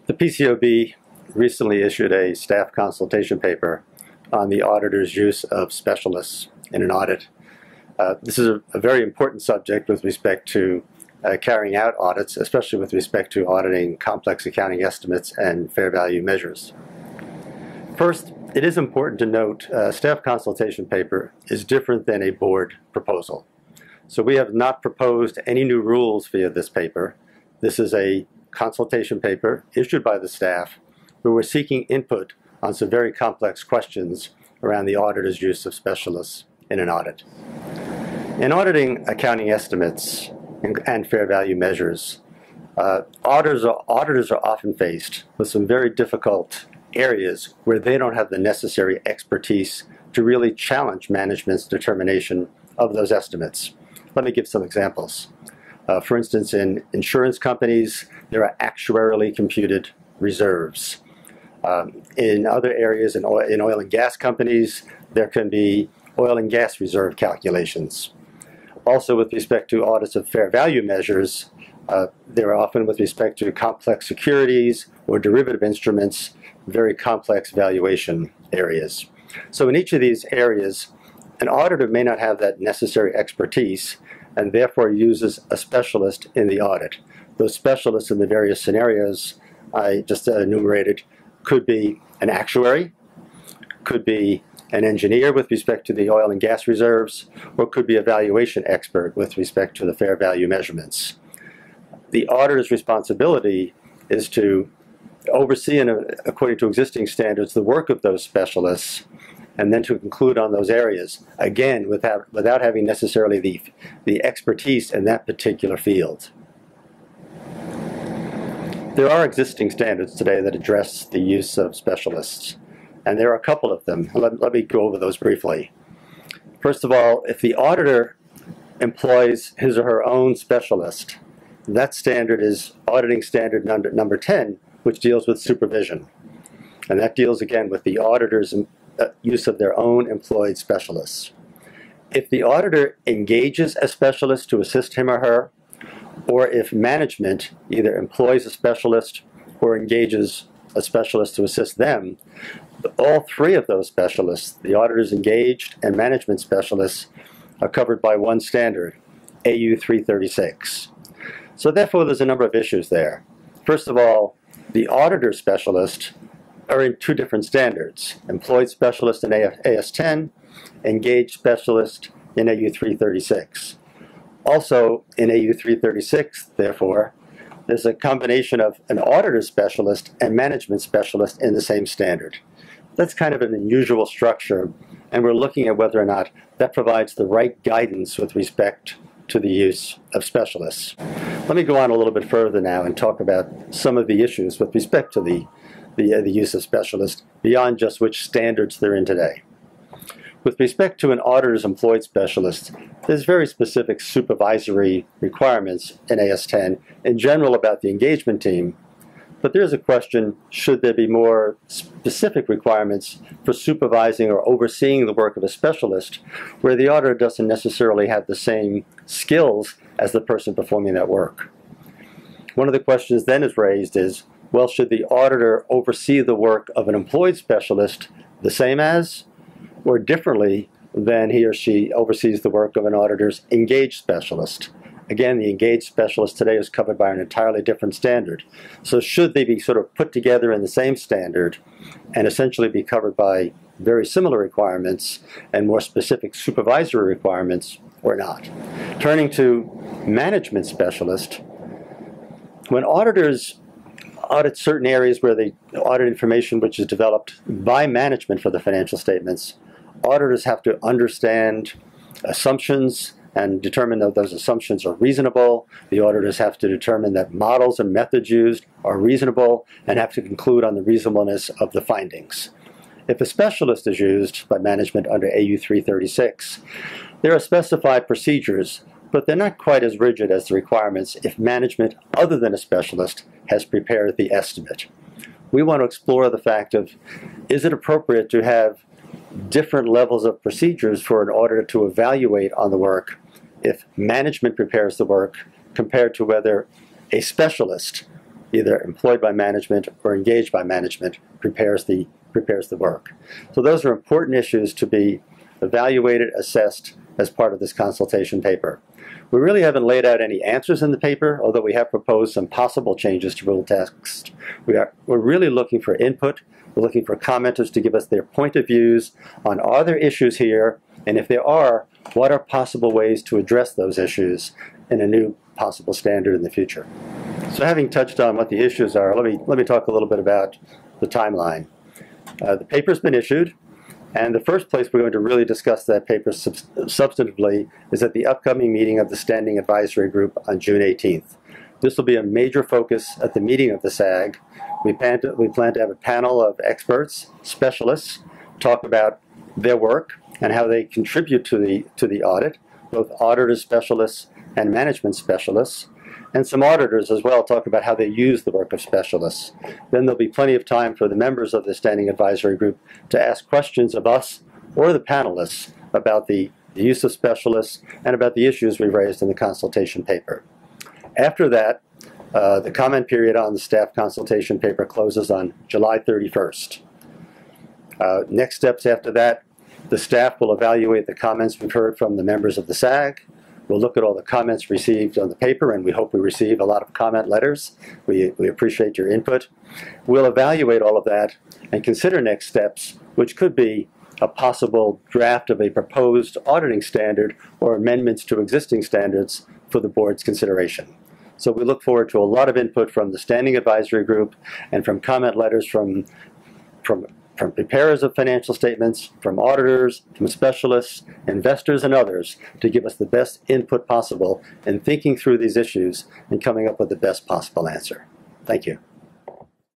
The PCAOB recently issued a staff consultation paper on the auditor's use of specialists in an audit. This is a very important subject with respect to carrying out audits, especially with respect to auditing complex accounting estimates and fair value measures. First, it is important to note a staff consultation paper is different than a board proposal. So we have not proposed any new rules via this paper. This is a consultation paper issued by the staff where we're seeking input on some very complex questions around the auditor's use of specialists in an audit. In auditing accounting estimates and fair value measures, auditors are often faced with some very difficult areas where they don't have the necessary expertise to really challenge management's determination of those estimates. Let me give some examples. For instance, in insurance companies, there are actuarially computed reserves. In other areas, in oil and gas companies, there can be oil and gas reserve calculations. Also, with respect to audits of fair value measures, there are often, with respect to complex securities or derivative instruments, very complex valuation areas. So in each of these areas, an auditor may not have that necessary expertise and therefore uses a specialist in the audit. Those specialists in the various scenarios I just enumerated could be an actuary, could be an engineer with respect to the oil and gas reserves, or could be a valuation expert with respect to the fair value measurements. The auditor's responsibility is to oversee, according to existing standards, the work of those specialists, and then to conclude on those areas, again, without having necessarily the expertise in that particular field. There are existing standards today that address the use of specialists, and there are a couple of them. Let me go over those briefly. First of all, if the auditor employs his or her own specialist, that standard is auditing standard number 10, which deals with supervision. And that deals, again, with the auditor's use of their own employed specialists. If the auditor engages a specialist to assist him or her, or if management either employs a specialist or engages a specialist to assist them, all three of those specialists, the auditors engaged and management specialists, are covered by one standard, AU 336. So therefore, there's a number of issues there. First of all, the auditor specialist are in two different standards, employed specialist in AS 10, engaged specialist in AU 336. Also, in AU 336, therefore, there's a combination of an auditor specialist and management specialist in the same standard. That's kind of an unusual structure, and we're looking at whether or not that provides the right guidance with respect to the use of specialists. Let me go on a little bit further now and talk about some of the issues with respect to the use of specialists beyond just which standards they're in today. With respect to an auditor's employed specialist, there's very specific supervisory requirements in AS10 in general about the engagement team, but there's a question, should there be more specific requirements for supervising or overseeing the work of a specialist where the auditor doesn't necessarily have the same skills as the person performing that work? One of the questions then is raised is, well, should the auditor oversee the work of an employed specialist the same as or differently than he or she oversees the work of an auditor's engaged specialist? Again, the engaged specialist today is covered by an entirely different standard. So should they be sort of put together in the same standard and essentially be covered by very similar requirements and more specific supervisory requirements or not? Turning to management specialist, when auditors audit certain areas where they audit information which is developed by management for the financial statements, auditors have to understand assumptions and determine that those assumptions are reasonable. The auditors have to determine that models and methods used are reasonable and have to conclude on the reasonableness of the findings. If a specialist is used by management under AU 336, there are specified procedures, but they're not quite as rigid as the requirements if management other than a specialist has prepared the estimate. We want to explore the fact of, is it appropriate to have different levels of procedures for an auditor to evaluate on the work if management prepares the work compared to whether a specialist either employed by management or engaged by management, prepares the work. So those are important issues to be evaluated, assessed as part of this consultation paper. We really haven't laid out any answers in the paper, although we have proposed some possible changes to rule text. We're really looking for input. We're looking for commenters to give us their point of views on are there issues here, and if there are, what are possible ways to address those issues in a new possible standard in the future. So having touched on what the issues are, let me talk a little bit about the timeline. The paper's been issued, and the first place we're going to really discuss that paper substantively is at the upcoming meeting of the Standing Advisory Group on June 18th. This will be a major focus at the meeting of the SAG. We plan to have a panel of experts, specialists, talk about their work and how they contribute to the audit, both auditors, specialists, and management specialists, and some auditors as well talk about how they use the work of specialists. Then there'll be plenty of time for the members of the Standing Advisory Group to ask questions of us or the panelists about the use of specialists and about the issues we've raised in the consultation paper. After that, the comment period on the staff consultation paper closes on July 31st. Next steps after that, the staff will evaluate the comments we've heard from the members of the SAG. We'll look at all the comments received on the paper, and we hope we receive a lot of comment letters. We appreciate your input. We'll evaluate all of that and consider next steps, which could be a possible draft of a proposed auditing standard or amendments to existing standards for the board's consideration. So we look forward to a lot of input from the Standing Advisory Group and from comment letters from preparers of financial statements, from auditors, from specialists, investors, and others to give us the best input possible in thinking through these issues and coming up with the best possible answer. Thank you.